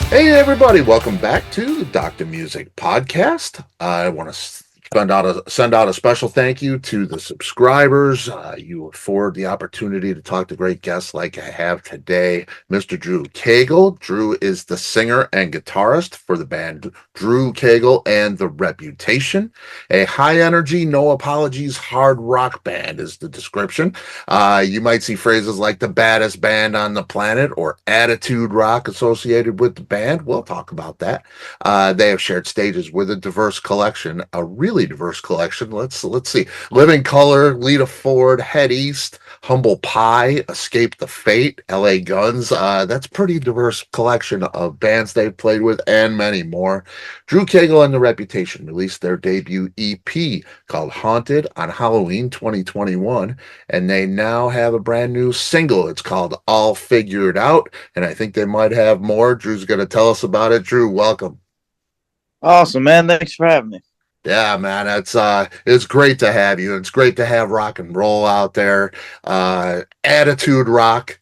Hey everybody, welcome back to the Dr. Music Podcast. I want to send out a special thank you to the subscribers. You afford the opportunity to talk to great guests like I have today, Mr. Drew Cagle. Drew is the singer and guitarist for the band Drew Cagle and The Reputation. A high energy, no apologies, hard rock band is the description. You might see phrases like the baddest band on the planet or attitude rock associated with the band. We'll talk about that. They have shared stages with a diverse collection, a really diverse collection. Let's see: Living Color, Lita Ford, Head East, Humble Pie, Escape the Fate, L.A. Guns. That's pretty diverse collection of bands they've played with, and many more. Drew Cagle and The Reputation released their debut EP called Haunted on Halloween 2021, and they now have a brand new single. It's called All Figured Out, and I think they might have more. Drew's going to tell us about it. Drew, welcome. Awesome, man. Thanks for having me. Yeah, man, it's great to have you. It's great to have rock and roll out there. Attitude rock.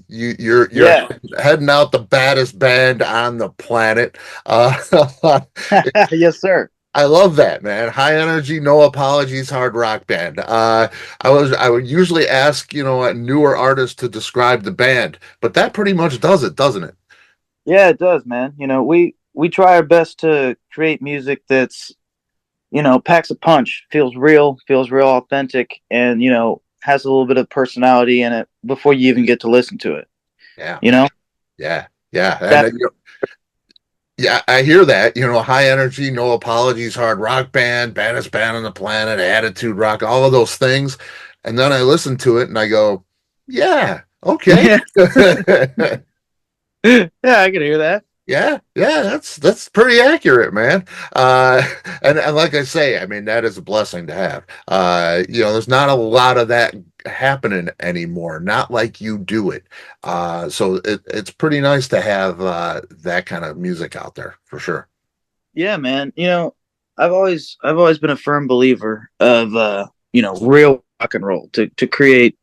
You're Yeah. heading out the baddest band on the planet. Yes, sir. I love that, man. High energy, no apologies, hard rock band. I would usually ask, a newer artist to describe the band, but that pretty much does it, doesn't it? Yeah, it does, man. We try our best to create music that's, packs a punch, feels real authentic, and, has a little bit of personality in it before you even get to listen to it. Yeah, You know? yeah, yeah. And That yeah, I hear that. High energy, no apologies, hard rock band, baddest band on the planet, attitude rock, all of those things. And then I listen to it and I go, yeah, okay. Yeah. Yeah, I can hear that. Yeah, that's pretty accurate, man. And like I say, I mean that is a blessing to have. There's not a lot of that happening anymore. Not like you do it. So it's pretty nice to have that kind of music out there for sure. Yeah, man. I've always been a firm believer of real rock and roll to create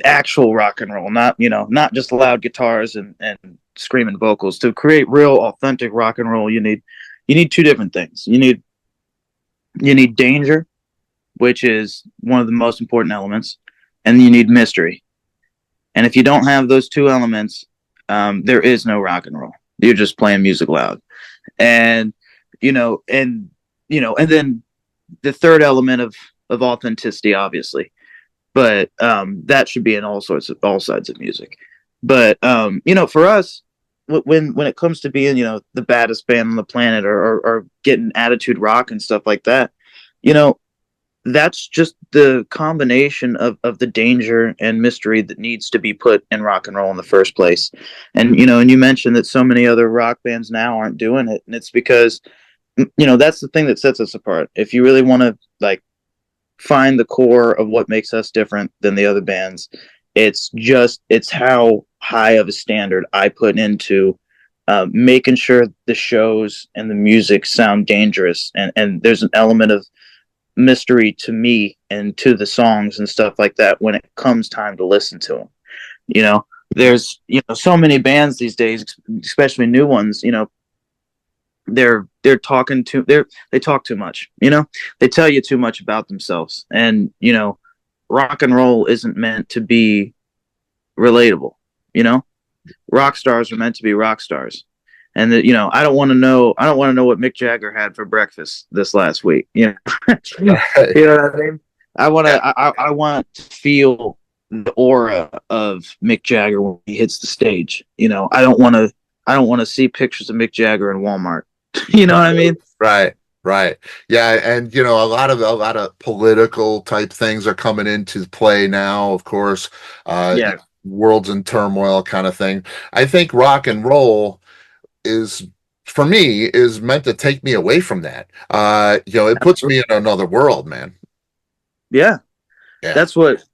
actual rock and roll, not just loud guitars and screaming vocals. To create real authentic rock and roll, you need two different things. You need danger, which is one of the most important elements, and you need mystery. And if you don't have those two elements, there is no rock and roll. You're just playing music loud. And and then the third element of authenticity, obviously, but that should be in all sides of music. But for us, when it comes to being the baddest band on the planet, or getting attitude rock and stuff like that, you know that's just the combination of the danger and mystery that needs to be put in rock and roll in the first place. And you mentioned that so many other rock bands now aren't doing it, and it's because that's the thing that sets us apart. If you really want to like find the core of what makes us different than the other bands, it's how high of a standard I put into making sure the shows and the music sound dangerous, and there's an element of mystery to me and to the songs and stuff like that when it comes time to listen to them. There's so many bands these days, especially new ones. They're talking too they talk too much. They tell you too much about themselves, and rock and roll isn't meant to be relatable. Rock stars are meant to be rock stars. And that I don't want to know what Mick Jagger had for breakfast this last week. Right. You know what I mean? I want Yeah. to I want to feel the aura of Mick Jagger when he hits the stage. I don't want to see pictures of Mick Jagger in Walmart. You know what I mean? Right, right. Yeah, and a lot of political type things are coming into play now, of course. Yeah. World's in turmoil kind of thing. I think rock and roll is for me is meant to take me away from that. It puts me in another world, man. Yeah. Yeah, That's what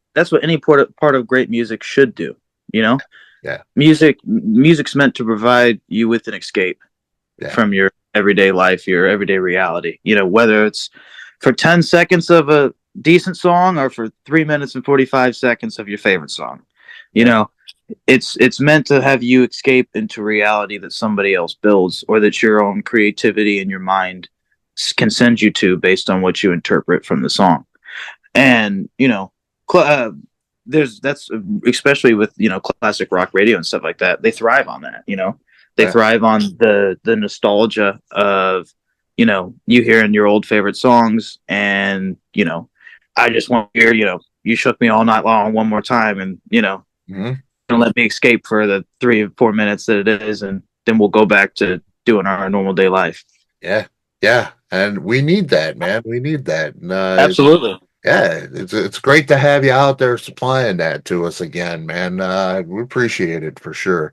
any part of great music should do. You know, yeah, music's meant to provide you with an escape yeah, from your everyday life, your everyday reality. Whether it's for 10 seconds of a decent song or for 3 minutes and 45 seconds of your favorite song. You yeah. know, it's meant to have you escape into reality that somebody else builds, or that your own creativity in your mind can send you to based on what you interpret from the song. And cl- uh, there's that's especially with classic rock radio and stuff like that. They thrive on that. They Yeah. thrive on the nostalgia of you hearing your old favorite songs, and I just want to hear you shook me all night long one more time, and Mhm. let me escape for the 3 or 4 minutes that it is, and then we'll go back to doing our normal day life. Yeah. Yeah. And we need that, man. We need that. And, Absolutely. yeah, it's great to have you out there supplying that to us again, man. We appreciate it for sure.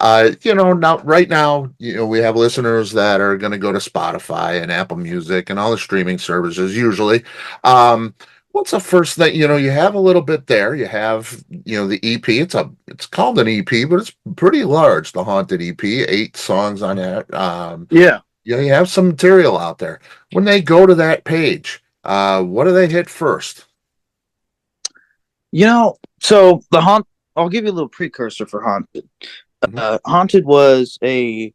Now right now, we have listeners that are going to go to Spotify and Apple Music and all the streaming services usually. Um, what's the first thing, you have a little bit there. You have, the EP. It's called an EP, but it's pretty large, the Haunted EP, 8 songs on it. Yeah. You have some material out there. When they go to that page, what do they hit first? So the haunt. I'll give you a little precursor for Haunted. Mhm. Haunted was a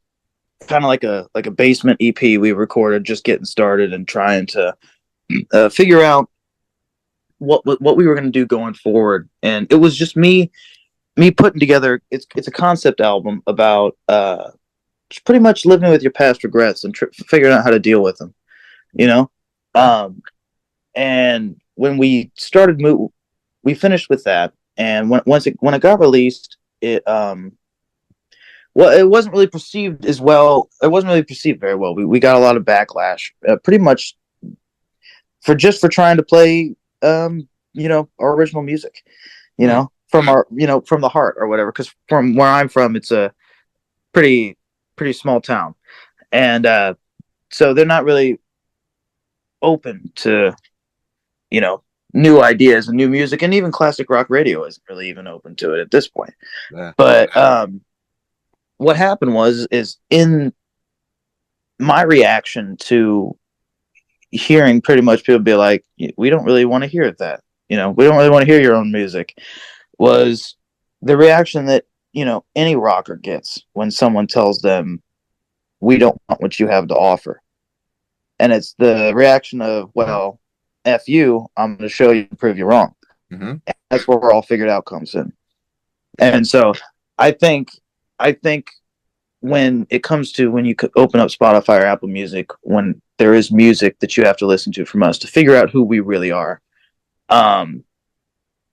kind of like a basement EP we recorded, just getting started and trying to figure out what we were going to do going forward. And it was just me putting together. It's a concept album about just pretty much living with your past regrets and figuring out how to deal with them. You know, um, and when we started we finished with that, and when it got released, it wasn't really perceived as well. It wasn't really perceived very well. We got a lot of backlash, pretty much for trying to play our original music, Hmm. from our from the heart or whatever. Because from where I'm from, it's a pretty small town, and so they're not really open to you know new ideas and new music, and even classic rock radio isn't really even open to it at this point. Yeah. But what happened is in my reaction to hearing pretty much people be like, we don't really want to hear that, we don't really want to hear your own music, was the reaction that any rocker gets when someone tells them we don't want what you have to offer. And it's the reaction of, well, F you, I'm going to show you and prove you wrong. Hmm. That's where we're all figured out comes in. And so I think I think when it comes to when you could open up Spotify or Apple Music, when there is music that you have to listen to from us to figure out who we really are, um,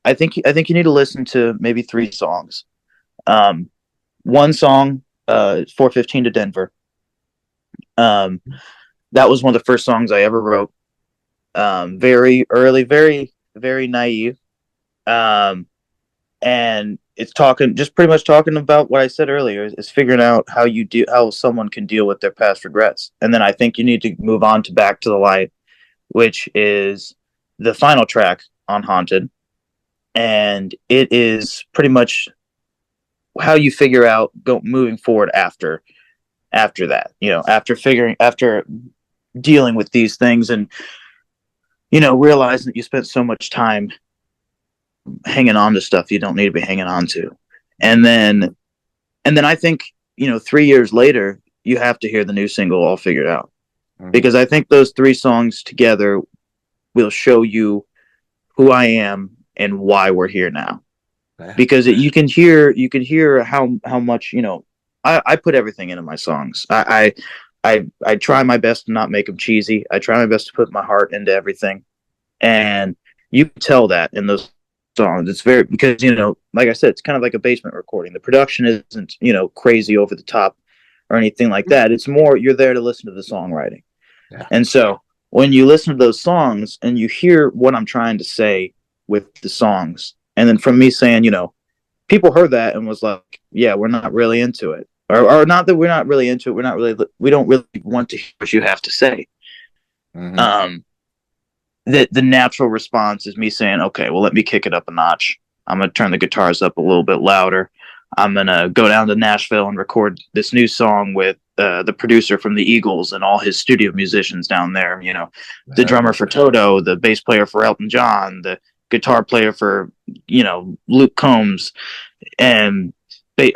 I think you need to listen to maybe 3 songs. One song, 415 to Denver. Um, that was one of the first songs I ever wrote. Very early, very very naive. Um, and it's talking just pretty much talking about what I said earlier, is figuring out how someone can deal with their past regrets. And then I think you need to move on to Back to the Light, which is the final track on Haunted, and it is pretty much how you figure out moving forward after that, after dealing with these things, and realizing that you spent so much time hanging on to stuff you don't need to be hanging on to. And then and then I think 3 years later you have to hear the new single All Figured Out, Hmm. because I think those 3 songs together will show you who I am and why we're here now. Yeah. Because you can hear how much I put everything into my songs. I try my best to not make them cheesy. I try my best to put my heart into everything, and you can tell that in those songs. It's very, because like I said, it's kind of like a basement recording. The production isn't crazy over the top or anything like that. It's more you're there to listen to the songwriting. Yeah. And so when you listen to those songs and you hear what I'm trying to say with the songs, and then from me saying, people heard that and was like, yeah, we're not really into it. Or not that we're not really into it. We don't really want to hear what you have to say. Hmm. Um, the natural response is me saying, okay, well, let me kick it up a notch. I'm going to turn the guitars up a little bit louder. I'm going to go down to Nashville and record this new song with the producer from the Eagles and all his studio musicians down there. The Yeah. drummer for Toto, the bass player for Elton John, the guitar player for, Luke Combs, and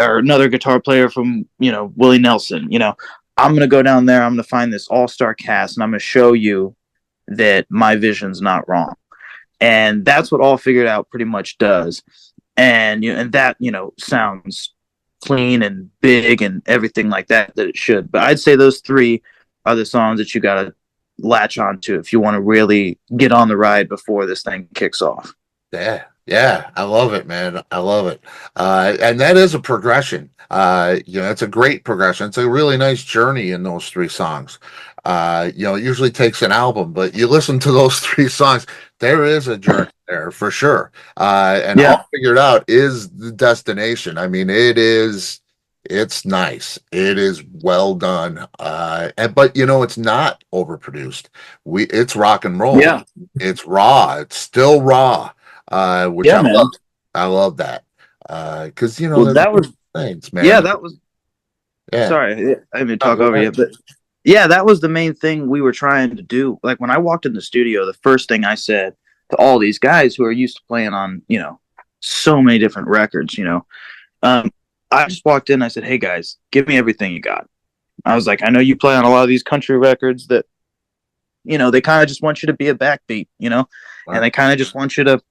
or another guitar player from, Willie Nelson. I'm gonna go down there. I'm gonna find this all-star cast, and I'm gonna show you that my vision's not wrong. And that's what All Figured Out pretty much does. And that sounds clean and big and everything like that it should. But I'd say those three are the songs that you gotta latch onto if you want to really get on the ride before this thing kicks off. Yeah, yeah, I love it, man. I love it. And that is a progression. It's a great progression. It's a really nice journey in those three songs. It usually takes an album, but you listen to those three songs, there is a journey there for sure. And Yeah. All Figured Out is the destination. I mean, it's nice. It is well done. But it's not overproduced. It's rock and roll. Yeah. It's raw. It's still raw. Which Yeah, man. I love that. Because Well, that was things, man. yeah, that was Yeah. sorry, I didn't mean to talk go over you, ahead. but yeah, that was the main thing we were trying to do. Like when I walked in the studio, the first thing I said to all these guys who are used to playing on, so many different records, I just walked in, I said, "Hey guys, give me everything you got." I was like, "I know you play on a lot of these country records that, they kind of just want you to be a backbeat, Right. and they kind of just want you to,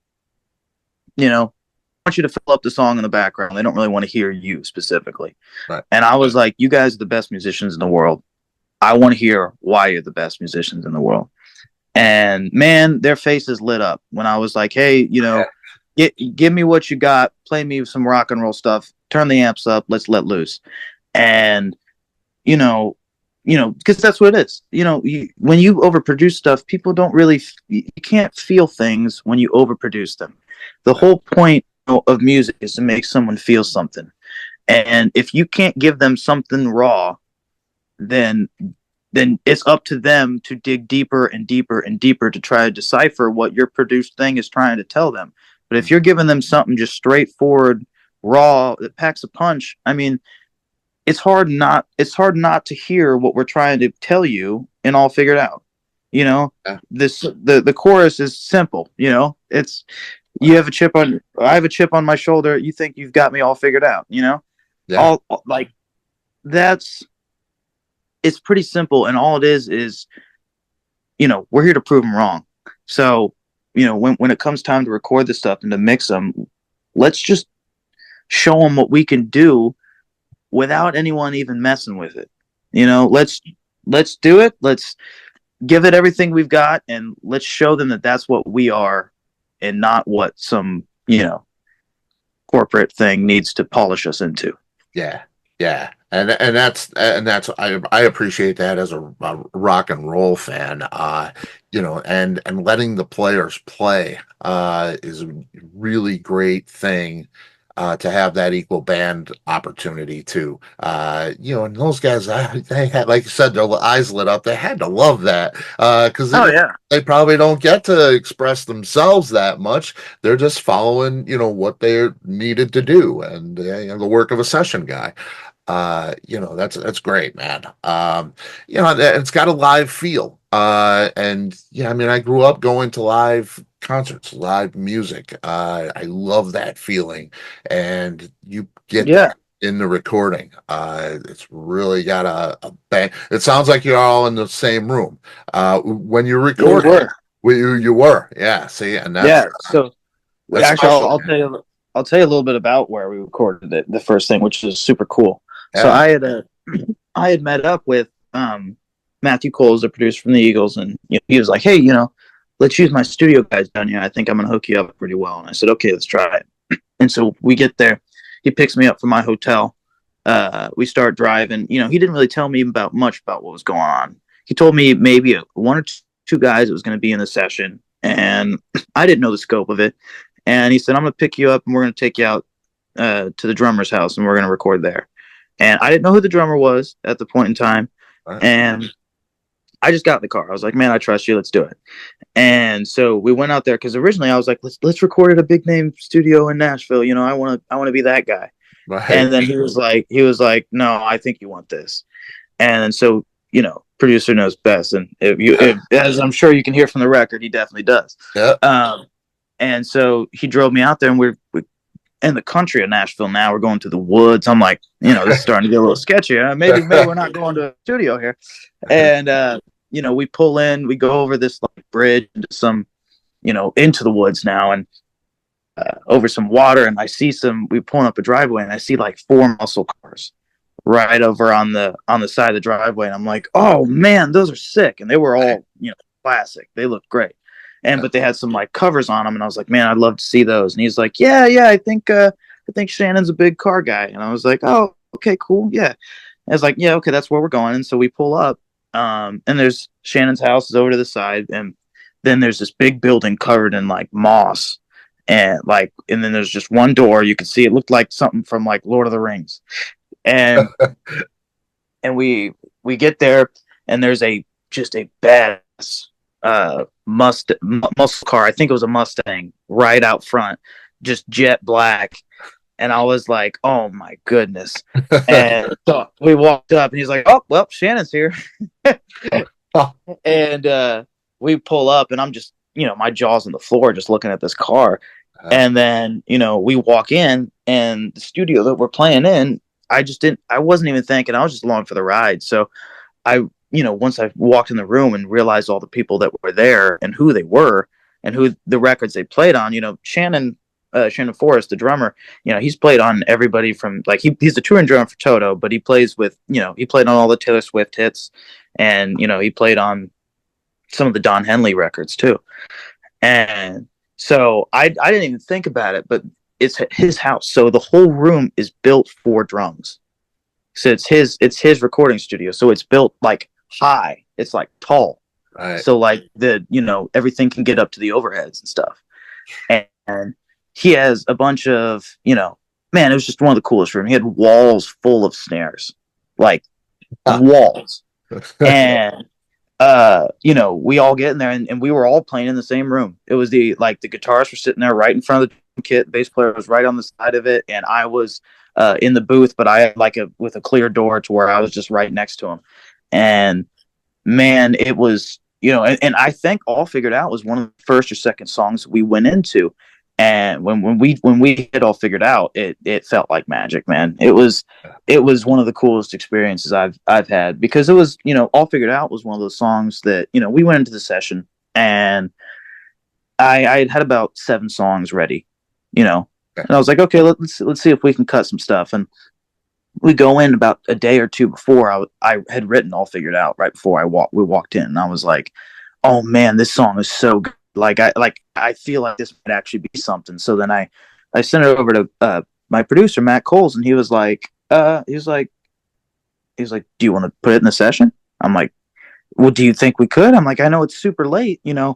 fill up the song in the background. They don't really want to hear you specifically." Right. And I was like, "You guys are the best musicians in the world. I want to hear why you're the best musicians in the world." And man, their faces lit up when I was like, "Hey, give me what you got. Play me some rock and roll stuff. Turn the amps up. Let's let loose." And because that's what it is. When you overproduce stuff, people don't really. You can't feel things when you overproduce them. The whole point of music is to make someone feel something. And if you can't give them something raw, then it's up to them to dig deeper and deeper and deeper to try to decipher what your produced thing is trying to tell them. But if you're giving them something just straightforward, raw, that packs a punch, I mean, it's hard not to hear what we're trying to tell you and All Figured Out. Yeah. The chorus is simple, it's I have a chip on my shoulder, you think you've got me all figured out, Yeah. all like that's it's pretty simple, and all it is we're here to prove them wrong. So when it comes time to record this stuff and to mix them, let's just show them what we can do without anyone even messing with it. Let's do it. Let's give it everything we've got, and let's show them that that's what we are, and not what some corporate thing needs to polish us into. Yeah. Yeah. And that's I appreciate that as a rock and roll fan. And letting the players play is a really great thing. To have that equal band opportunity too. And those guys, they had, like you said, their eyes lit up. They had to love that because they probably don't get to express themselves that much. They're just following, what they're needed to do, and the work of a session guy. That's great, man. It's got a live feel. And yeah, I mean, I grew up going to live concerts, live music. I love that feeling, and you get that in the recording. It's really got a bang. It sounds like you're all in the same room. When you recorded, you were, yeah. See, and that's So that's actually, special, I'll tell you a little bit about where we recorded it. The first thing, which is super cool. Yeah. So I had met up with Matthew Coles, the producer from the Eagles, and he was like, "Hey, let's use my studio guys down here. I think I'm gonna hook you up pretty well." And I said, "Okay, let's try it." And so we get there. He picks me up from my hotel. We start driving. He didn't really tell me much about what was going on. He told me maybe one or two guys that was going to be in the session, and I didn't know the scope of it. And he said, "I'm going to pick you up, and we're going to take you out to the drummer's house, and we're going to record there." And I didn't know who the drummer was at the point in time. Right. And I just got in the car. I was like, "Man, I trust you. Let's do it." And so we went out there because originally I was like, let's record at a big name studio in Nashville. I want to be that guy. Right. And then he was like, "No, I think you want this." And then so, producer knows best. And as I'm sure you can hear from the record, he definitely does. Yeah. And so he drove me out there, and we're in the country of Nashville now. We're going to the woods. I'm like, this is starting to get a little sketchy. Maybe we're not going to a studio here. And we pull in, we go over this like bridge into some, into the woods now, and over some water, and we pulling up a driveway, and I see like 4 muscle cars right over on the side of the driveway, and I'm like, oh man, those are sick. And they were all classic. They looked great. But they had some like covers on them, and I was like, man, I'd love to see those. And he's like, yeah, I think Shannon's a big car guy. And I was like, oh, okay, cool, yeah. I was like, yeah, okay, that's where we're going. And so we pull up, and there's Shannon's house is over to the side, and then there's this big building covered in like moss, and then there's just one door. You could see it looked like something from like Lord of the Rings. And we get there, and there's just a badass muscle car. I think it was a Mustang right out front, just jet black. And I was like, oh my goodness. And so we walked up, and he's like, oh, well, Shannon's here. And we pull up, and I'm just, my jaw's on the floor just looking at this car. And then, we walk in, and the studio that we're playing in, I wasn't even thinking, I was just along for the ride. So once I walked in the room and realized all the people that were there and who they were and who the records they played on, Shannon Forrest, the drummer, he's played on everybody from like, he's the touring drummer for Toto, but he plays with, he played on all the Taylor Swift hits, and, he played on some of the Don Henley records too. And so I didn't even think about it, but it's his house. So the whole room is built for drums. So it's his recording studio. So it's built like high. It's like tall. Right. So like everything can get up to the overheads and stuff. And he has a bunch of, man, it was just one of the coolest rooms. He had walls full of snares, like walls. And we all get in there, and we were all playing in the same room. It was the guitarists were sitting there right in front of the kit, bass player was right on the side of it, and I was in the booth, but I had with a clear door to where I was just right next to him. And man, it was, and I think All Figured Out was one of the first or second songs we went into. And when we had All Figured Out, it felt like magic, man. It was one of the coolest experiences I've had, because it was, All Figured Out was one of those songs that, we went into the session, and I had about 7 songs ready, and I was like, okay, let's see if we can cut some stuff. And we go in about a day or two before I had written All Figured Out right before we walked in, and I was like, oh man, this song is so good. I feel like this might actually be something. So then I sent it over to my producer, Matt Coles, and he was like, do you want to put it in the session? I'm like, well, do you think we could? I'm like, I know it's super late, right.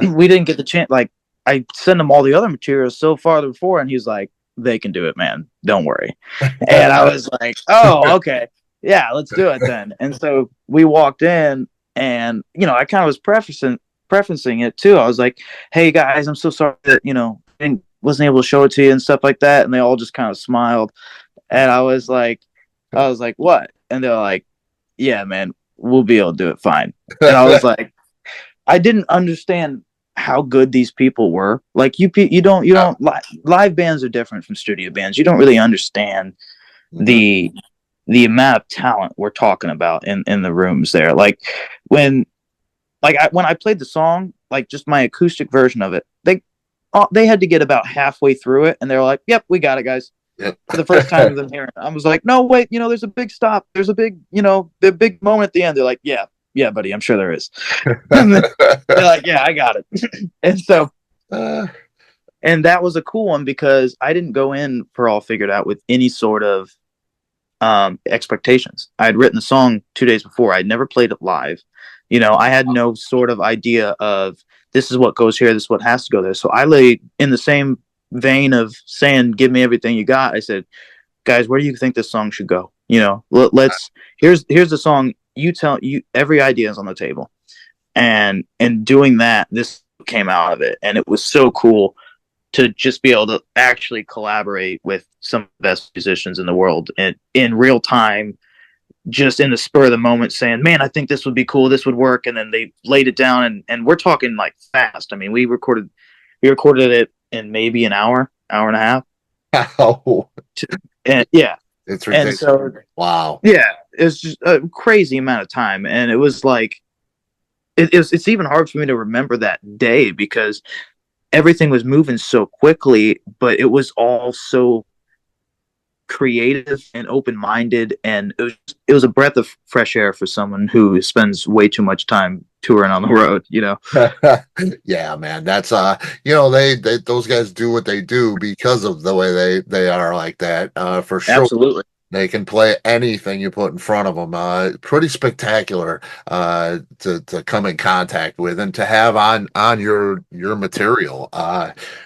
We didn't get the chance. Like, I sent him all the other materials so far before, and he's like, they can do it, man. Don't worry. And I was like, oh, okay. Yeah, let's do it then. And so we walked in, and, I kind of was preferencing it too. I was like, hey guys, I'm so sorry that, wasn't able to show it to you and stuff like that. And they all just kind of smiled. And I was like, what? And they're like, yeah, man, we'll be able to do it fine. And I was like, I didn't understand how good these people were. Like, you don't live bands are different from studio bands. You don't really understand the amount of talent we're talking about in the rooms there. Like when I played the song, like just my acoustic version of it, they had to get about halfway through it, and they were like, yep, we got it, guys. Yep. For the first time of them hearing it, I was like, no, wait, there's a big stop. There's a big, the big moment at the end. They're like, yeah, buddy, I'm sure there is. And they're like, yeah, I got it. And so, and that was a cool one, because I didn't go in for All Figured Out with any sort of expectations. I had written the song 2 days before. I'd never played it live. I had no sort of idea of, this is what goes here, this is what has to go there. So I laid in the same vein of saying, give me everything you got. I said, guys, where do you think this song should go? Here's the song. You every idea is on the table. And doing that, this came out of it. And it was so cool to just be able to actually collaborate with some of the best musicians in the world, and in real time, just in the spur of the moment, saying, man, I think this would be cool, this would work. And then they laid it down, and we're talking like fast. I mean, we recorded We recorded it in maybe an hour, hour and a half. Oh, And yeah, it's and ridiculous. so Wow. yeah, it's just a crazy amount of time, and it was like it's even hard for me to remember that day because everything was moving so quickly, but it was all so creative and open-minded, and it was a breath of fresh air for someone who spends way too much time touring on the road, you know. Yeah, man. That's they those guys do what they do because of the way they are like that. For sure. Absolutely. They can play anything you put in front of them. Pretty spectacular to come in contact with and to have on your material.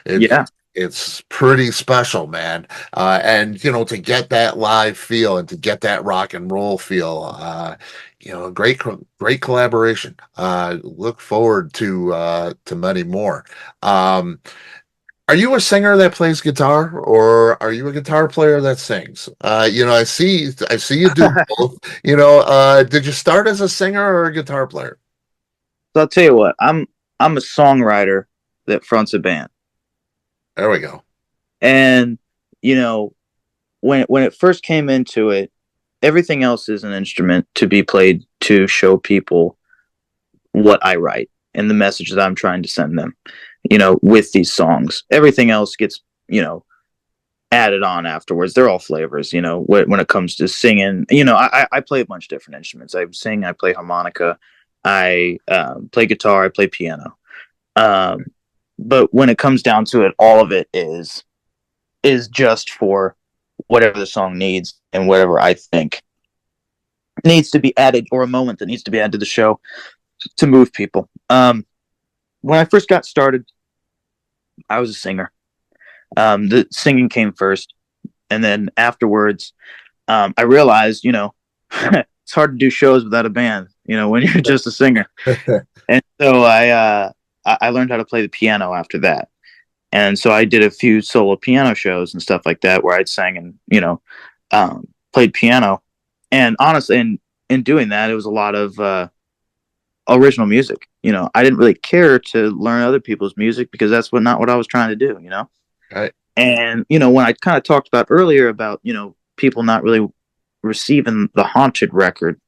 It Yeah. it's pretty special, man. And to get that live feel and to get that rock and roll feel, great collaboration. Look forward to many more. Um, are you a singer that plays guitar, or are you a guitar player that sings? I see you do both. Did you start as a singer or a guitar player? So I'll tell you what, I'm a songwriter that fronts a band. There we go. And you know, when it first came into it, everything else is an instrument to be played to show people what I write and the message that I'm trying to send them, with these songs. Everything else gets, added on afterwards. They're all flavors, when it comes to singing. I play a bunch of different instruments. I sing, I play harmonica, I play guitar, I play piano. Um, but when it comes down to it, all of it is just for whatever the song needs and whatever I think needs to be added, or a moment that needs to be added to the show to move people. When I first got started, I was a singer. The singing came first, and then afterwards, I realized, it's hard to do shows without a band. When you're just a singer. And so I learned how to play the piano after that. And so I did a few solo piano shows and stuff like that where I'd sang and played piano. And honestly, in doing that, it was a lot of original music. I didn't really care to learn other people's music because that's not what I was trying to do. Right. And when I kind of talked about earlier about people not really receiving the Haunted record,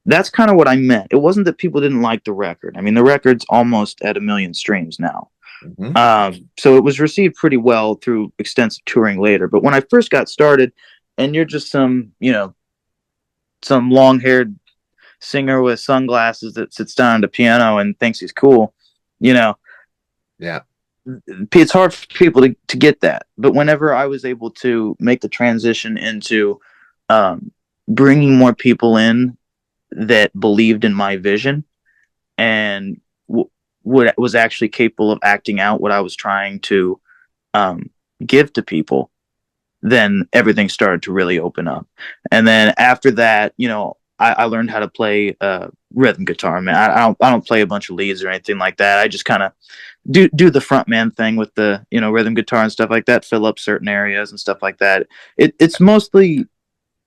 that's kind of what I meant. It wasn't that people didn't like the record. I mean, the record's almost at 1 million streams now. Hmm. So it was received pretty well through extensive touring later. But when I first got started, and you're just some long haired singer with sunglasses that sits down at a piano and thinks he's cool, you know, Yeah. it's hard for people to get that. But whenever I was able to make the transition into bringing more people in that believed in my vision and what was actually capable of acting out what I was trying to give to people, then everything started to really open up. And then after that, I learned how to play rhythm guitar. Man, I don't play a bunch of leads or anything like that. I just kind of do the front man thing with the rhythm guitar and stuff like that. Fill up certain areas and stuff like that. It's mostly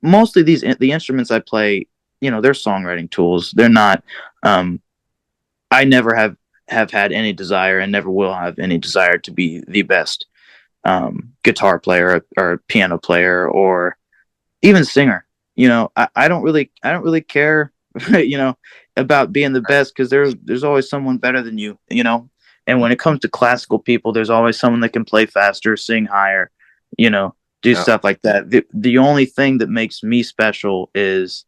the instruments I play. They're songwriting tools. They're not. I never have had any desire and never will have any desire to be the best guitar player or piano player or even singer. I don't really care, about being the best because there's always someone better than you. And when it comes to classical people, there's always someone that can play faster, sing higher, do Yeah. stuff like that. The only thing that makes me special is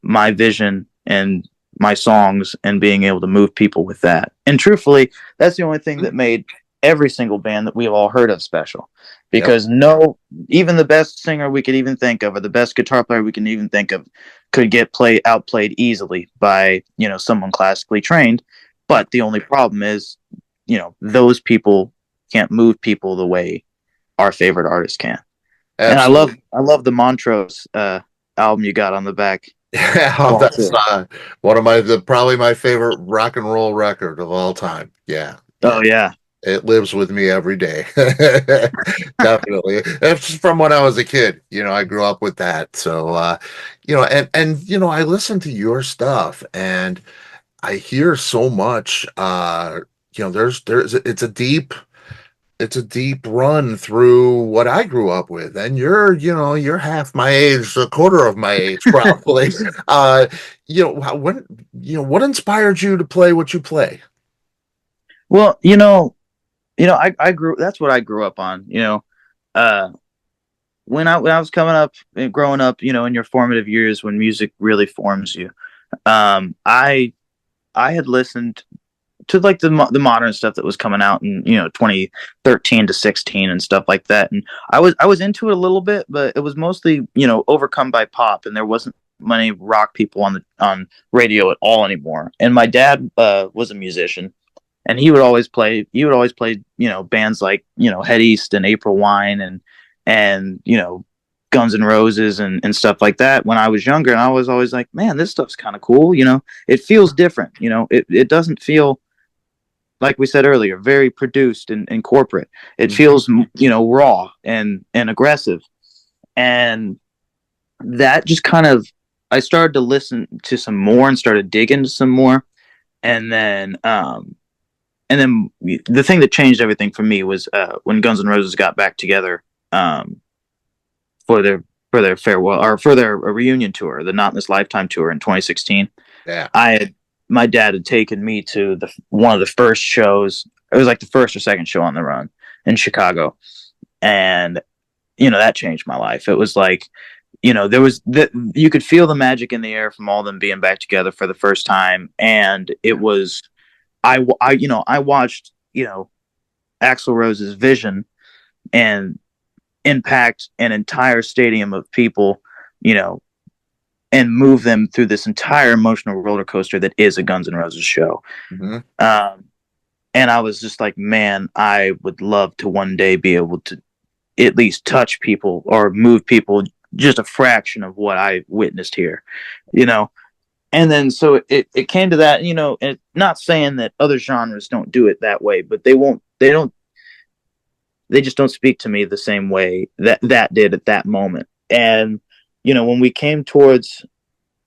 my vision and my songs and being able to move people with that. And truthfully, that's the only thing that made every single band that we've all heard of special. Yep. Because no, even the best singer we could even think of, or the best guitar player we can even think of, could get outplayed easily by someone classically trained. Yep. But the only problem is, those people can't move people the way our favorite artist can. And I love Absolutely. I love the Montrose album you got on the back. Yeah, Wall that's too. one of probably my favorite rock and roll record of all time. Yeah, Oh yeah, yeah, it lives with me every day. Definitely. It's from when I was a kid. I grew up with that. So, and I listen to your stuff and I hear so much it's a deep run through what I grew up with, and you're half my age, a quarter of my age, probably. uh, when what inspired you to play what you play? Well, I grew. That's what I grew up on. Uh, when I was coming up and growing up, in your formative years when music really forms you, I had listened to like the modern stuff that was coming out in 2013 to 16 and stuff like that, and I was into it a little bit, but it was mostly overcome by pop, and there wasn't many rock people on radio at all anymore. And my dad was a musician, and he would always play bands like Head East and April Wine and Guns N' Roses and stuff like that when I was younger. And I was always like, man, this stuff's kind of cool. It feels different. It doesn't feel, like we said earlier, very produced and corporate. It feels raw and aggressive. And that just kind of, I started to listen to some more and started digging to some more. And then the thing that changed everything for me was when Guns N' Roses got back together for their farewell, or for their reunion tour, the Not in This Lifetime tour in 2016. Yeah. My dad had taken me to one of the first shows. It was like the first or second show on the run in Chicago, and that changed my life. It was like, there was that you could feel the magic in the air from all them being back together for the first time, and it was I watched Axl Rose's vision and impact an entire stadium of people, and move them through this entire emotional roller coaster that is a Guns N' Roses show. Mm-hmm. And I was just like, man, I would love to one day be able to at least touch people or move people just a fraction of what I witnessed here, And then so it came to that, and not saying that other genres don't do it that way, but they just don't speak to me the same way that did at that moment. And, when we came towards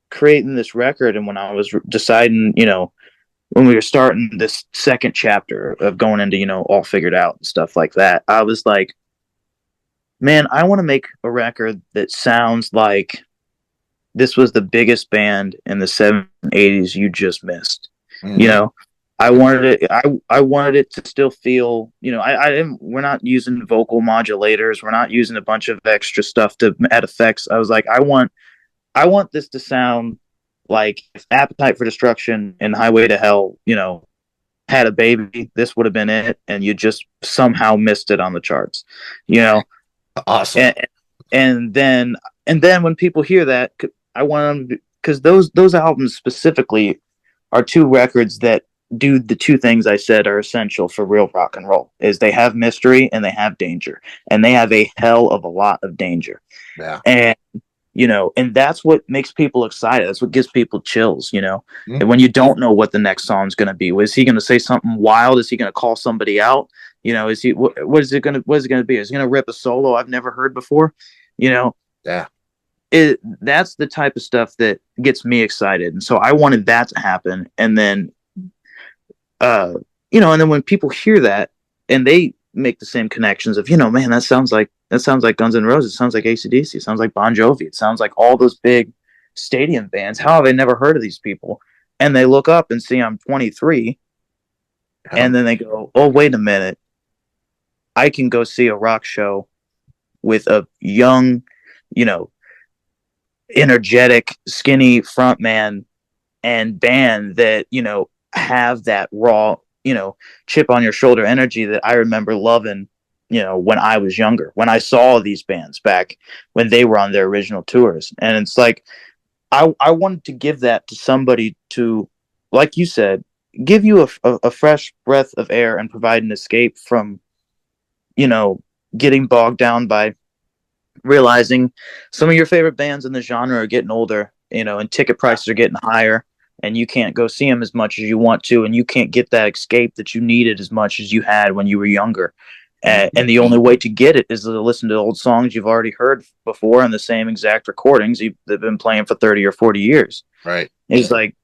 creating this record, and when I was deciding, when we were starting this second chapter of going into, All Figured Out and stuff like that, I was like, man, I want to make a record that sounds like this was the biggest band in the 70s, 80s you just missed. Mm-hmm. I wanted it to still feel, we're not using vocal modulators. We're not using a bunch of extra stuff to add effects. I was like, I want this to sound like if Appetite for Destruction and Highway to Hell, had a baby, this would have been it. And you just somehow missed it on the charts, Awesome. And then when people hear that, I want them, because those albums specifically are two records that do the two things I said are essential for real rock and roll: is they have mystery and they have danger, and they have a hell of a lot of danger. Yeah. And and that's what makes people excited. That's what gives people chills. Mm-hmm. And when you don't know what the next song's going to be, is he going to say something wild? Is he going to call somebody out? Is he what is it going to be? Is he going to rip a solo I've never heard before? Yeah. That's the type of stuff that gets me excited. And so I wanted that to happen. And then and then when people hear that and they make the same connections of, man, that sounds like Guns N' Roses, it sounds like AC/DC, it sounds like Bon Jovi, it sounds like all those big stadium bands. How have I never heard of these people? And they look up and see I'm 23, and then they go, oh, wait a minute, I can go see a rock show with a young, energetic, skinny frontman and band that, have that raw, chip on your shoulder energy that I remember loving, when I was younger, when I saw these bands back when they were on their original tours. And it's like, I wanted to give that to somebody to, like you said, give you a fresh breath of air and provide an escape from, getting bogged down by realizing some of your favorite bands in the genre are getting older, and ticket prices are getting higher, and you can't go see them as much as you want to, and you can't get that escape that you needed as much as you had when you were younger. And the only way to get it is to listen to old songs you've already heard before in the same exact recordings they've been playing for 30 or 40 years. Right. It's like,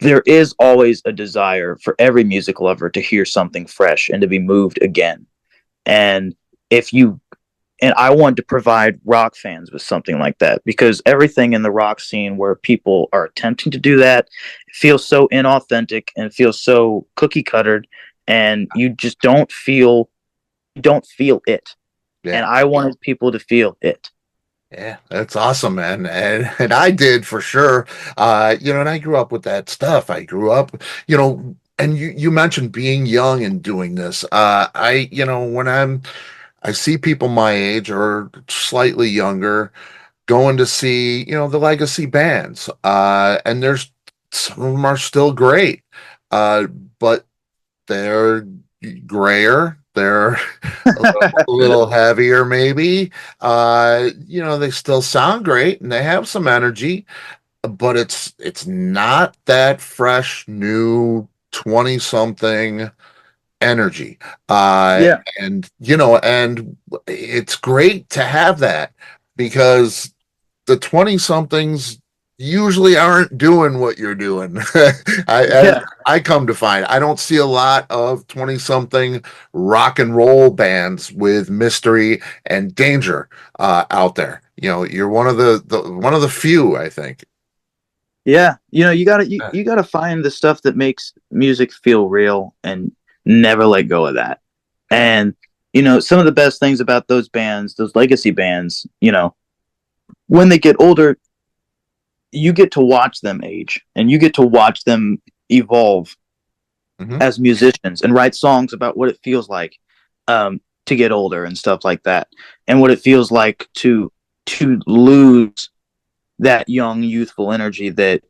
there is always a desire for every music lover to hear something fresh and to be moved again. And if you and I want to provide rock fans with something like that, because everything in the rock scene where people are attempting to do that feels so inauthentic and feels so cookie cuttered, and you just don't feel it. And Yeah. I wanted people to feel it. Yeah, that's awesome, man. And I did for sure. And I grew up with that stuff. I grew up, and you mentioned being young and doing this. When I see people my age or slightly younger going to see, the legacy bands. And there's some of them are still great. Uh, but they're grayer. They're a little heavier, maybe. They still sound great and they have some energy, but it's not that fresh, new 20 something energy. Yeah. And it's great to have that because the 20 somethings usually aren't doing what you're doing. As Yeah. I come to find, I don't see a lot of 20 something rock and roll bands with mystery and danger out there. You're one of the few, I think. Yeah. You gotta find the stuff that makes music feel real and never let go of that. Yeah. And some of the best things about those bands, those legacy bands, when they get older, you get to watch them age and you get to watch them evolve Hmm. as musicians and write songs about what it feels like to get older and stuff like that, and what it feels like to lose that young youthful energy that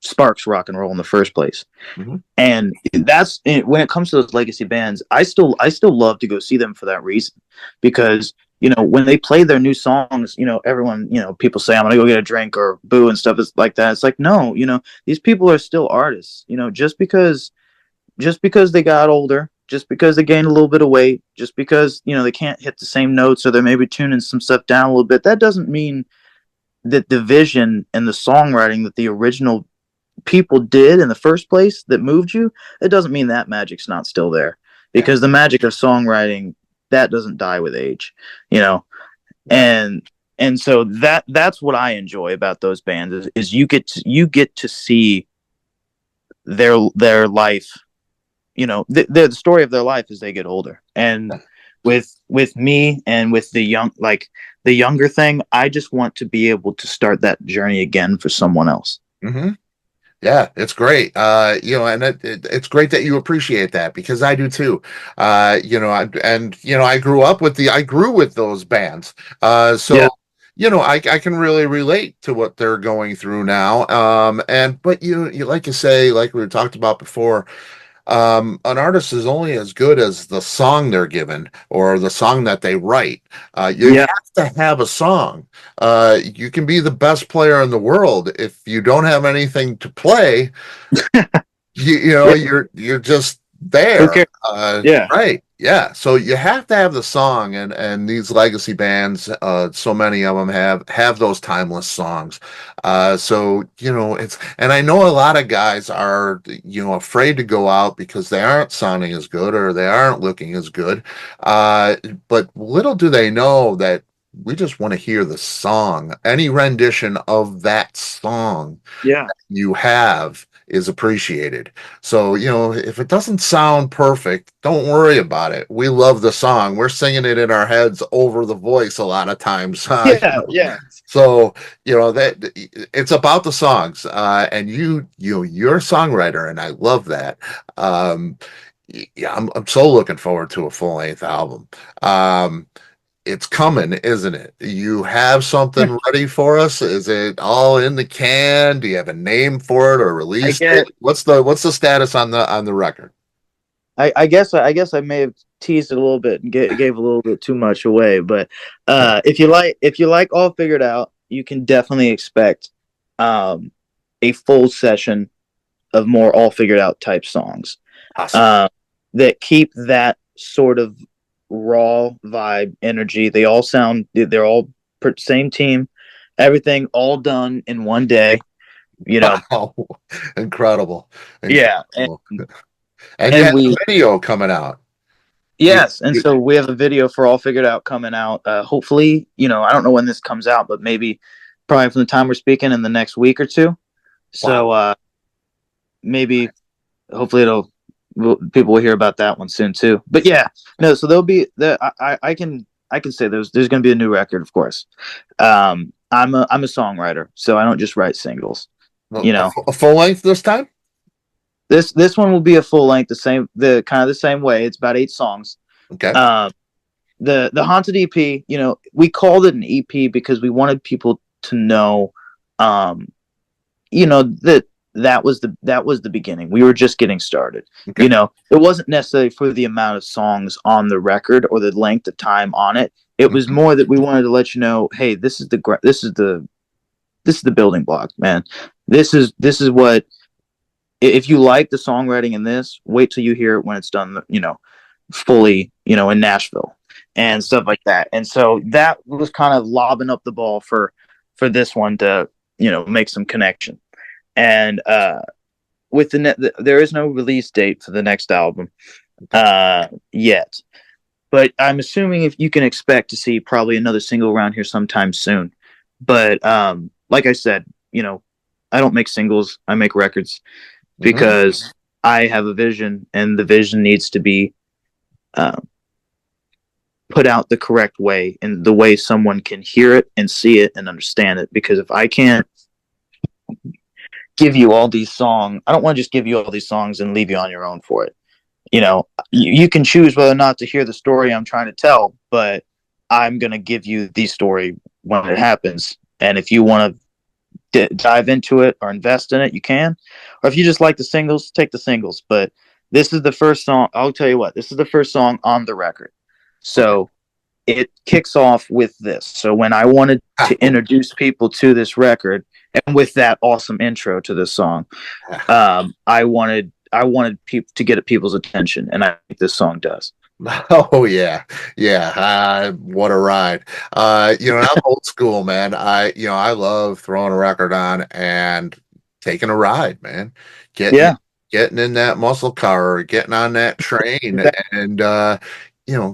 sparks rock and roll in the first place. Hmm. And that's when it comes to those legacy bands, I still love to go see them for that reason, because when they play their new songs, everyone, people say I'm gonna go get a drink or boo and stuff is like that. It's like, no, these people are still artists. Just because they got older, just because they gained a little bit of weight, just because they can't hit the same notes, or they're maybe tuning some stuff down a little bit, that doesn't mean that the vision and the songwriting that the original people did in the first place that moved you, it doesn't mean that magic's not still there, Yeah. because the magic of songwriting, that doesn't die with age, you know. Yeah. And so that's what I enjoy about those bands is you get to see their life, the story of their life as they get older. And with me and with the younger thing, I just want to be able to start that journey again for someone else. Hmm. Yeah, it's great. And it's great that you appreciate that because I do too. I grew with those bands. Yeah. So I can really relate to what they're going through now. But you like you say, like we talked about before, an artist is only as good as the song they're given or the song that they write. You Yeah. have to have a song. You can be the best player in the world if you don't have anything to play. Yeah. You're just Who there. cares? Yeah. Right. Yeah. So you have to have the song, and these legacy bands, so many of them have those timeless songs. So it's, and I know a lot of guys are afraid to go out because they aren't sounding as good or they aren't looking as good. Uh, but little do they know that we just want to hear the song. Any rendition of that song Yeah. you have is appreciated. So, if it doesn't sound perfect, don't worry about it. We love the song. We're singing it in our heads over the voice a lot of times. Yeah. Yeah. So, that it's about the songs. And you're a songwriter, and I love that. Um, yeah, I'm so looking forward to a full length album. Um, it's coming, isn't it? You have something ready for us? Is it all in the can? Do you have a name for it or I release date? get. What's the status on the record? I guess I may have teased it a little bit and gave a little bit too much away, but if you like All Figured Out, you can definitely expect um, a full session of more All Figured Out type songs Awesome. uh, that keep that sort of raw vibe energy. They're all same team, everything all done in one day. you know. Wow. Incredible. Yeah, Incredible. And you and had we a video coming out. You, yes, and so we have a video for All Figured Out coming out. Hopefully, I don't know when this comes out, but maybe probably from the time we're speaking in the next week or two. So wow. maybe hopefully people will hear about that one soon too. But yeah, no, so there'll be I can say there's going to be a new record, of course. I'm a songwriter, so I don't just write singles. Well, You know, a full length this time? this one will be a full length, the kind of the same way. It's about 8 songs. Okay. Um, the Haunted EP, we called it an EP because we wanted people to know, um, that was the beginning. We were just getting started. Okay. It wasn't necessarily for the amount of songs on the record or the length of time on it. It was Mhm. more that we wanted to let you know, hey, this is the building block, man. This is what, if you like the songwriting in this, wait till you hear it when it's done, fully, in Nashville and stuff like that. And so that was kind of lobbing up the ball for this one to, make some connection. And with there is no release date for the next album yet, but I'm assuming if you can expect to see probably another single around here sometime soon. But like I said, I don't make singles, I make records, Mhm. because I have a vision, and the vision needs to be uh, put out the correct way, and the way someone can hear it and see it and understand it. Because if I can't give you all these songs, I don't want to just give you all these songs and leave you on your own for it. You can choose whether or not to hear the story I'm trying to tell, but I'm going to give you the story when it happens. And if you want to dive into it or invest in it, you can. Or if you just like the singles, take the singles. But this is the first song. I'll tell you what, this is the first song on the record. Okay. So it kicks off with this. So when I wanted to introduce people to this record, and with that awesome intro to this song, I wanted people to get people's attention, and I think this song does. Oh yeah, yeah. What a ride. I'm old school, man. I love throwing a record on and taking a ride, man. Getting Yeah, getting in that muscle car or getting on that train exactly. and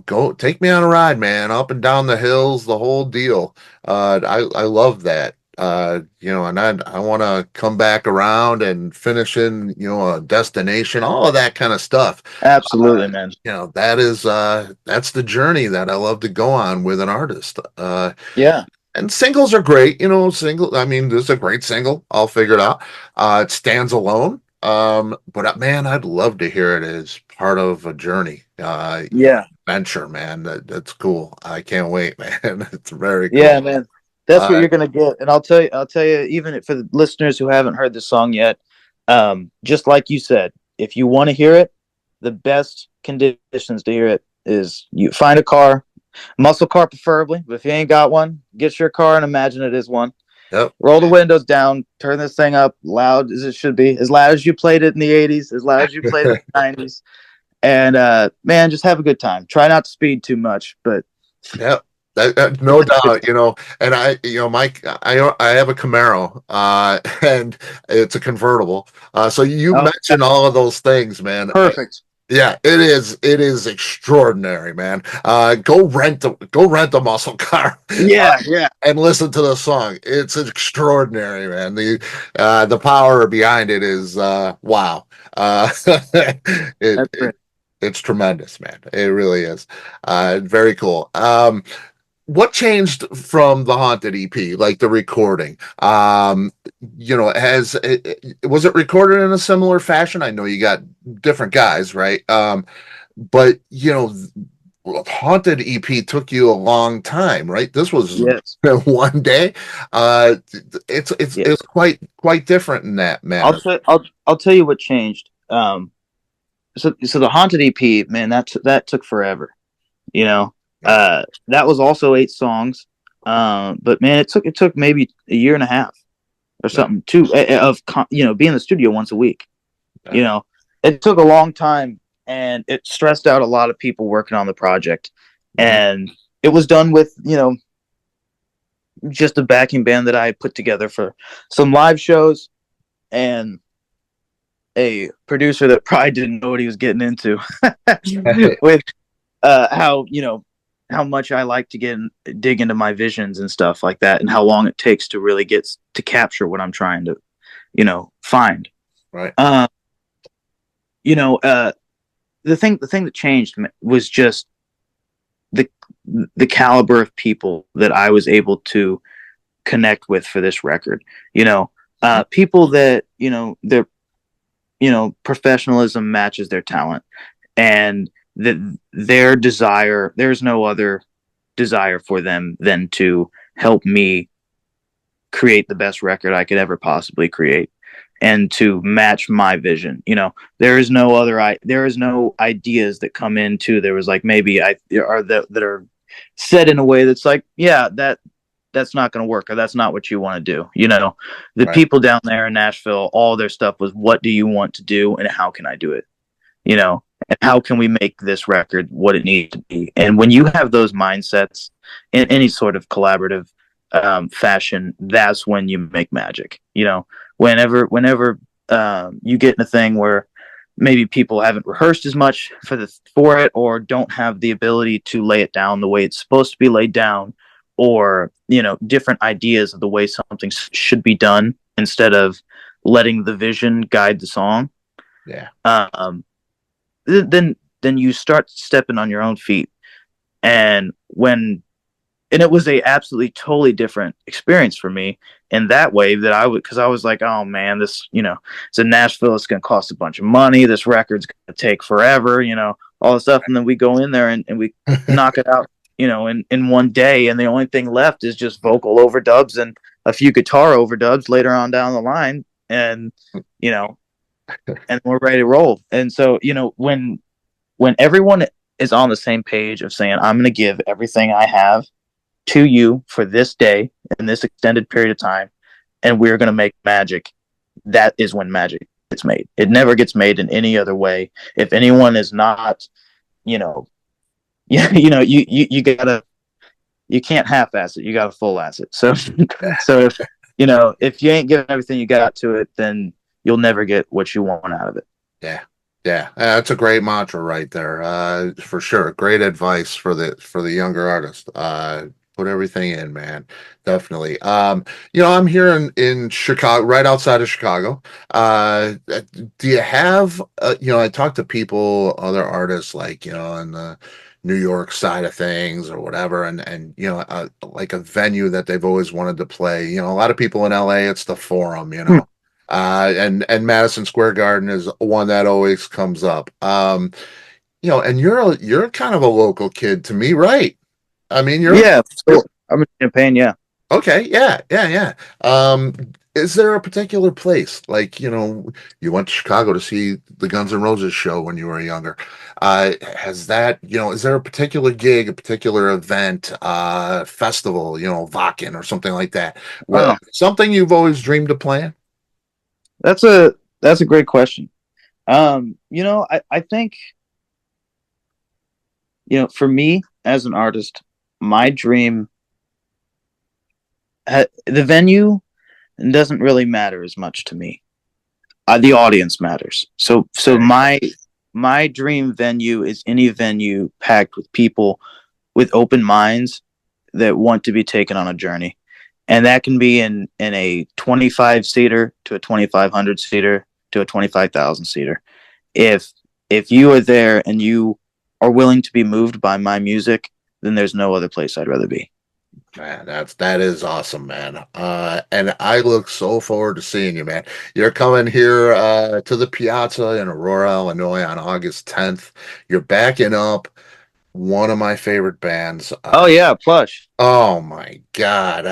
go take me on a ride, man, up and down the hills, the whole deal. I love that. And I want to come back around and finish in, a destination, all of that kind of stuff. Absolutely, man. That's the journey that I love to go on with an artist. Yeah, And singles are great, I mean, this is a great single, all figured out. It stands alone. But man, I'd love to hear it as part of a journey, yeah, adventure, man. That's cool. I can't wait, man. It's very cool. yeah, man. That's what Uh, you're gonna get. And I'll tell you, even for the listeners who haven't heard the song yet, just like you said, if you want to hear it, the best conditions to hear it is you find a car, muscle car preferably. But if you ain't got one, get your car and imagine it is one. yep. Roll the windows down, turn this thing up loud as it should be, as loud as you played it in the 80s, as loud as you played it in the 90s. And man, just have a good time. Try not to speed too much, but Yep. No doubt, and Mike, I have a Camaro, and it's a convertible. So you oh, mentioned all of those things, man. perfect. Yeah, it is extraordinary, man. Go rent a muscle car, Yeah, yeah, and listen to the song. It's extraordinary, man. The power behind it is wow. It, that's it great. it's tremendous, man. It really is. Very cool. What changed from the Haunted EP, like the recording? Was it recorded in a similar fashion? I know you got different guys, right? But Haunted EP took you a long time, right? This was Yes, one day. It's yes. quite different in that I'll manner. tell I'll tell you what changed. So the haunted EP, man, that took forever. You know, Yeah, that was also 8 songs. But man, it took maybe a year and a half or yeah, something too of being in the studio once a week. yeah. You know, it took a long time, and it stressed out a lot of people working on the project. Mhm. And it was done with just a backing band that I put together for some live shows. and a producer that probably didn't know what he was getting into with how how much I like to dig into my visions and stuff like that, and how long it takes to really get to capture what I'm trying to find. Right. You know, the thing that changed was just the the caliber of people that I was able to connect with for this record. People that their professionalism matches their talent, and that their desire. There's no other desire for them than to help me create the best record I could ever possibly create, and to match my vision. There is no ideas that come into. There was like maybe that are said in a way that's like, yeah, that's not going to work, or that's not what you want to do. The Right. people down there in Nashville, all their stuff was, what do you want to do and how can I do it? And how can we make this record what it needs to be? And when you have those mindsets in any sort of collaborative fashion, that's when you make magic. Whenever you get in a thing where maybe people haven't rehearsed as much for it, or don't have the ability to lay it down the way it's supposed to be laid down, or different ideas of the way something should be done, instead of letting the vision guide the song. Yeah. Then you start stepping on your own feet. And it was a absolutely totally different experience for me in that way, that because I was like, oh man, this, it's in Nashville, it's going to cost a bunch of money, this record's going to take forever, all this stuff. And then we go in there and we knock it out, in one day. And the only thing left is just vocal overdubs and a few guitar overdubs later on down the line. And, and we're ready to roll. And so, when everyone is on the same page of saying, I'm going to give everything I have to you for this day in this extended period of time, and we're going to make magic, that is when magic gets made. It never gets made in any other way. If anyone is not, you gotta, you can't half-ass it. You got to full-ass it. So, so if you ain't giving everything you got to it, then you'll never get what you want out of it. Yeah. Yeah. That's a great mantra right there. For sure. Great advice for the younger artist. Put everything in, man. Definitely. I'm here in Chicago, right outside of Chicago. Do you have, I talk to people, other artists, like, in the New York side of things or whatever, and like a venue that they've always wanted to play. A lot of people in LA, it's the Forum, and Madison Square Garden is one that always comes up. And you're kind of a local kid to me, right? I mean, So I'm in Champaign. Yeah. okay. Yeah, yeah, yeah. Is there a particular place, like, you went to Chicago to see the Guns N' Roses show when you were younger? Has that, is there a particular gig, a particular event, festival, Vakken or something like that? Well, Wow. something you've always dreamed of playing? That's a great question. I think, for me as an artist, my dream, the venue doesn't really matter as much to me. The audience matters. So my dream venue is any venue packed with people with open minds that want to be taken on a journey. And that can be in a 25 seater to a 2,500 seater to a 25,000 seater. If you are there and you are willing to be moved by my music, then there's no other place I'd rather be. Man, that is awesome, man. And I look so forward to seeing you, man. You're coming here to the Piazza in Aurora, Illinois on August 10th. You're backing up one of my favorite bands. Oh yeah, Plush. Oh my God.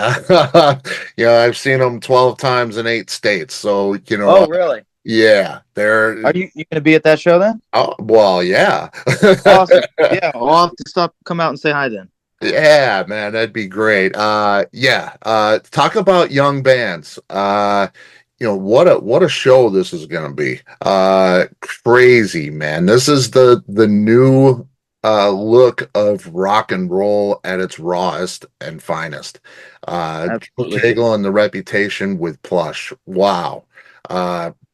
I've seen them 12 times in 8 states. So, Oh really? yeah, they're Are you going to be at that show then? oh well, yeah. Awesome. Yeah, I'll have to come out and say hi then. Yeah, man, that'd be great. Yeah. Talk about young bands. What a show this is gonna be. Crazy, man. This is the new look of rock and roll at its rawest and finest. Drew Absolutely. Cagle and the Reputation with Plush. Wow.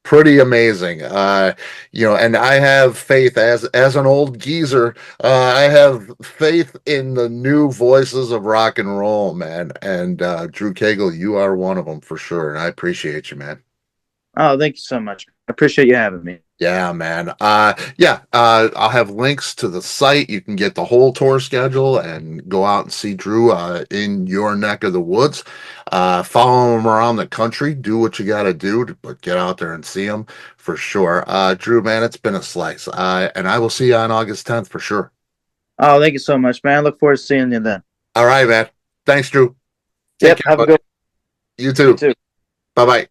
Pretty amazing. And I have faith as an old geezer. I have faith in the new voices of rock and roll, man. And Drew Cagle, you are one of them for sure. And I appreciate you, man. Oh, thank you so much. I appreciate you having me. Yeah, man. I'll have links to the site. You can get the whole tour schedule and go out and see Drew in your neck of the woods. Follow him around the country. Do what you got to do, but get out there and see him for sure. Drew, man, it's been a slice. And I will see you on August 10th for sure. Oh, thank you so much, man. I look forward to seeing you then. All right, man. Thanks, Drew. Take Yep. care, Have a buddy. good. You You too. too. Bye bye.